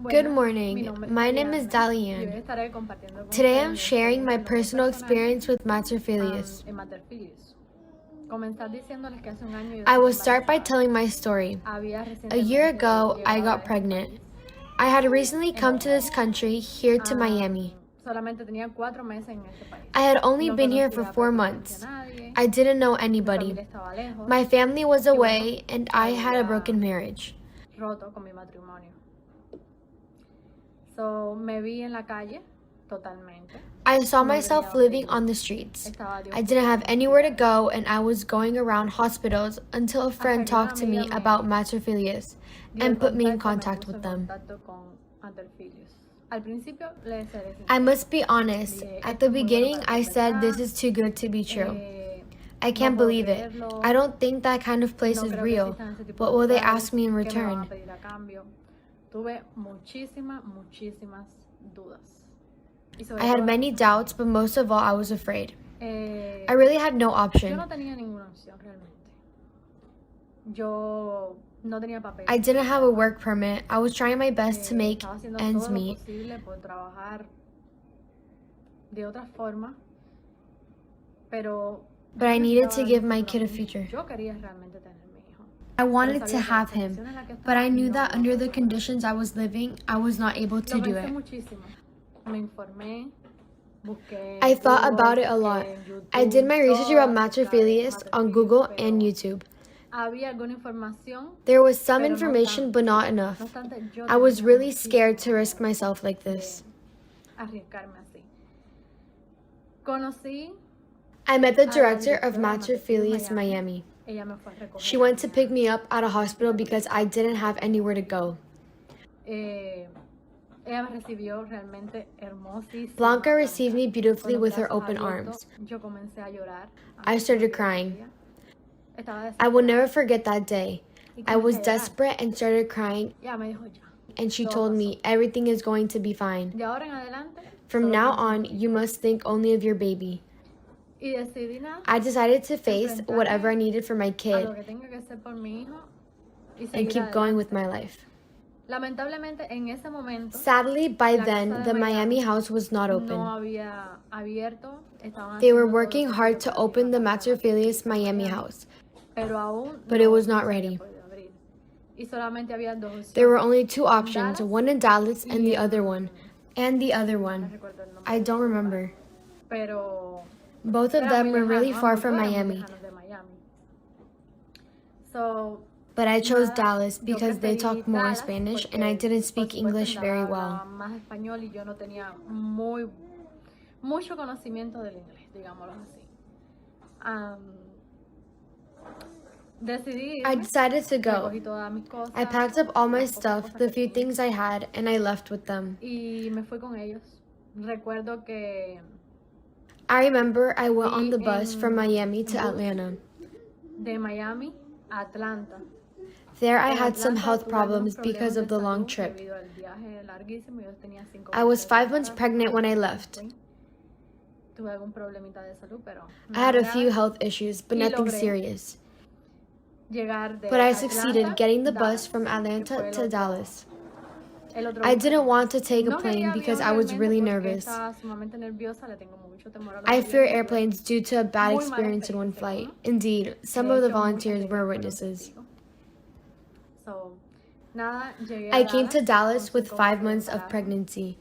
Good morning. My name is Dalianne. Today I'm sharing my personal experience with Mater Filius. I will start by telling my story. A year ago, I got pregnant. I had recently come to this country, here to Miami. I had only been here for 4 months. I didn't know anybody. My family was away, and I had a broken marriage. I saw myself living on the streets. I didn't have anywhere to go, and I was going around hospitals until a friend talked to me about Mater Filius and put me in contact with them. I must be honest, at the beginning I said this is too good to be true. I can't believe it. I don't think that kind of place is real. What will they ask me in return? I had many doubts, but most of all, I was afraid. I really had no option. I didn't have a work permit. I was trying my best to make ends meet. But I needed to give my kid a future. I wanted to have him, but I knew that under the conditions I was living, I was not able to do it. I thought about it a lot. I did my research about Mater Filius on Google and YouTube. There was some information, but not enough. I was really scared to risk myself like this. I met the director of Mater Filius Miami. She went to pick me up at a hospital because I didn't have anywhere to go. Blanca received me beautifully with her open arms. I started crying. I will never forget that day. I was desperate and started crying, and she told me everything is going to be fine. From now on, you must think only of your baby. I decided to face whatever I needed for my kid and keep going with my life. Sadly, by then, the Miami house was not open. They were working hard to open the Mater Filius Miami house, but it was not ready. There were only 2 options, one in Dallas and the other one. I don't remember. Both of them were really far from Miami. But I chose Dallas because they talk more Spanish and I didn't speak English very well. I decided to go. I packed up all my stuff, the few things I had, and I left with them. I remember I went on the bus from Miami to Atlanta. There I had some health problems because of the long trip. I was 5 months pregnant when I left. I had a few health issues, but nothing serious. But I succeeded getting the bus from Atlanta to Dallas. I didn't want to take a plane because I was really nervous. I fear airplanes due to a bad experience in one flight. Indeed, some of the volunteers were witnesses. I came to Dallas with 5 months of pregnancy.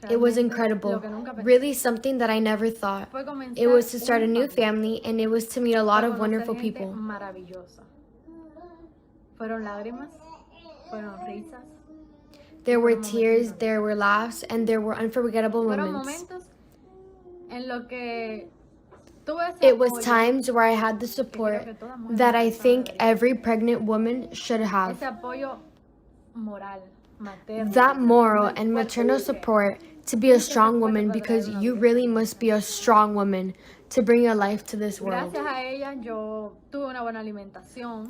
It was incredible, really something that I never thought. It was to start a new family, and it was to meet a lot of wonderful people. There were tears, there were laughs, and there were unforgettable moments. It was times where I had the support that I think every pregnant woman should have. That moral and maternal support to be a strong woman, because you really must be a strong woman to bring your life to this world.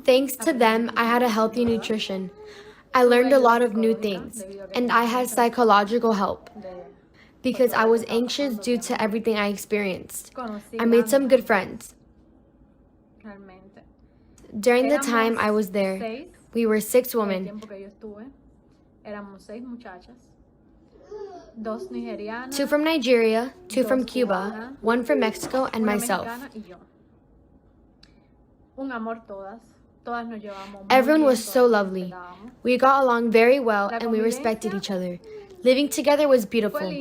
Thanks to them, I had a healthy nutrition. I learned a lot of new things, and I had psychological help because I was anxious due to everything I experienced. I made some good friends. During the time I was there, We were 6 women. 2 from Nigeria, 2 from Cuba, 1 from Mexico, and myself. Everyone was so lovely. We got along very well and we respected each other. Living together was beautiful.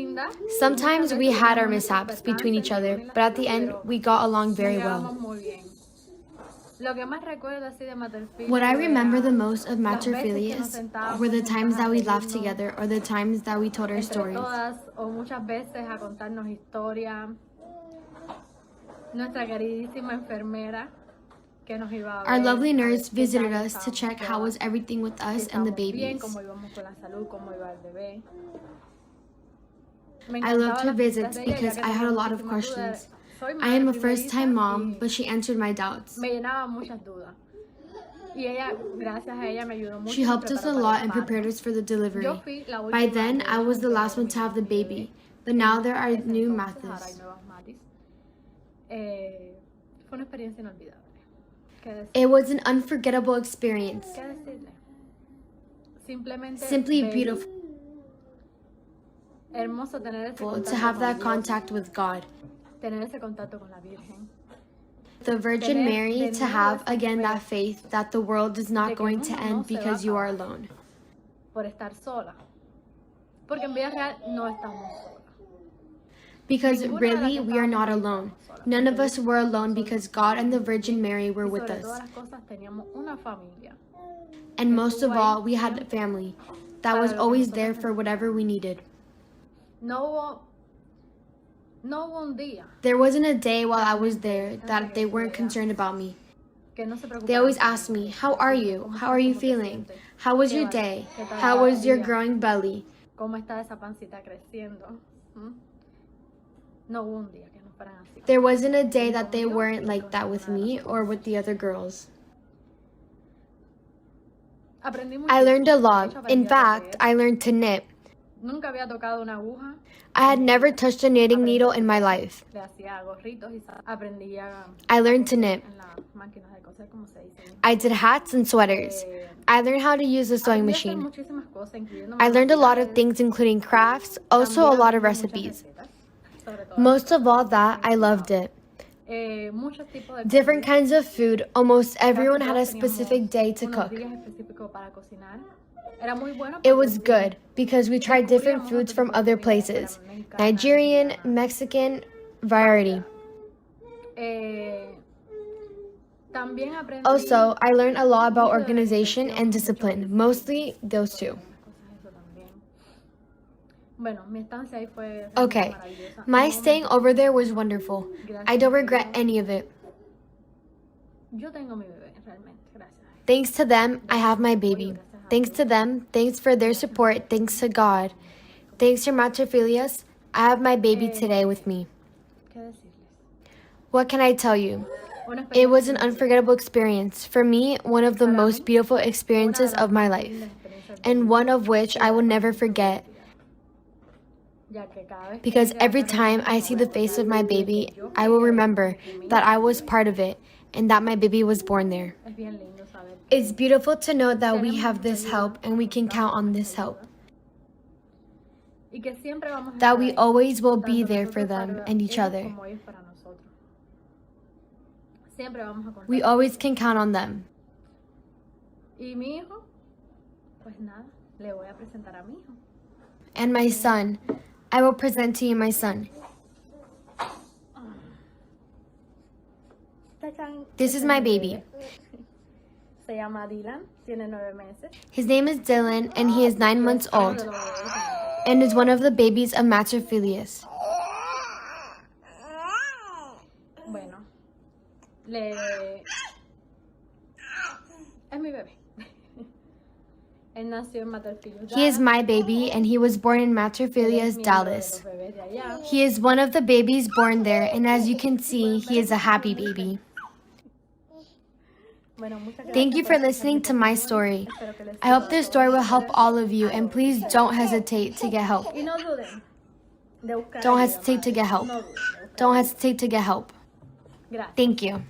Sometimes we had our mishaps between each other, but at the end, we got along very well. What I remember the most of Mater Filius were the times that we laughed together or the times that we told our stories. Our lovely nurse visited us to check how was everything with us and the babies. I loved her visits because I had a lot of questions. I am a first-time mom, but she answered my doubts. She helped us a lot and prepared us for the delivery. By then, I was the last one to have the baby, but now there are new Maters. It was an unforgettable experience. Simply beautiful to have that contact with God. The Virgin Mary to have again that faith that the world is not going to end because you are alone. Because really, we are not alone. None of us were alone because God and the Virgin Mary were with us. And most of all, we had a family that was always there for whatever we needed. There wasn't a day while I was there that they weren't concerned about me. They always asked me, "How are you? How are you feeling? How was your day? How was your growing belly?" There wasn't a day that they weren't like that with me or with the other girls. I learned a lot. In fact, I learned to knit. I had never touched a knitting needle in my life. I learned to knit. I did hats and sweaters. I learned how to use a sewing machine. I learned a lot of things, including crafts, also a lot of recipes. Most of all that, I loved it. Different kinds of food. Almost everyone had a specific day to cook. It was good because we tried different foods from other places. Nigerian, Mexican, variety. Also, I learned a lot about organization and discipline, mostly those two. Okay, my staying over there was wonderful. I don't regret any of it. Thanks to them, I have my baby. Thanks to them, thanks for their support, thanks to God. Thanks to Mater Filius, I have my baby today with me. What can I tell you? It was an unforgettable experience. For me, one of the most beautiful experiences of my life, and one of which I will never forget. Because every time I see the face of my baby, I will remember that I was part of it and that my baby was born there. It's beautiful to know that we have this help and we can count on this help. That we always will be there for them and each other. We always can count on them. And my son, I will present to you my son. This is my baby. His name is Dylan and he is 9 months old and is one of the babies of Mater Filius. He is my baby and he was born in Mater Filius Dallas. He is one of the babies born there and as you can see, he is a happy baby. Thank you for listening to my story. I hope this story will help all of you and please don't hesitate to get help. Don't hesitate to get help. Don't hesitate to get help. Thank you.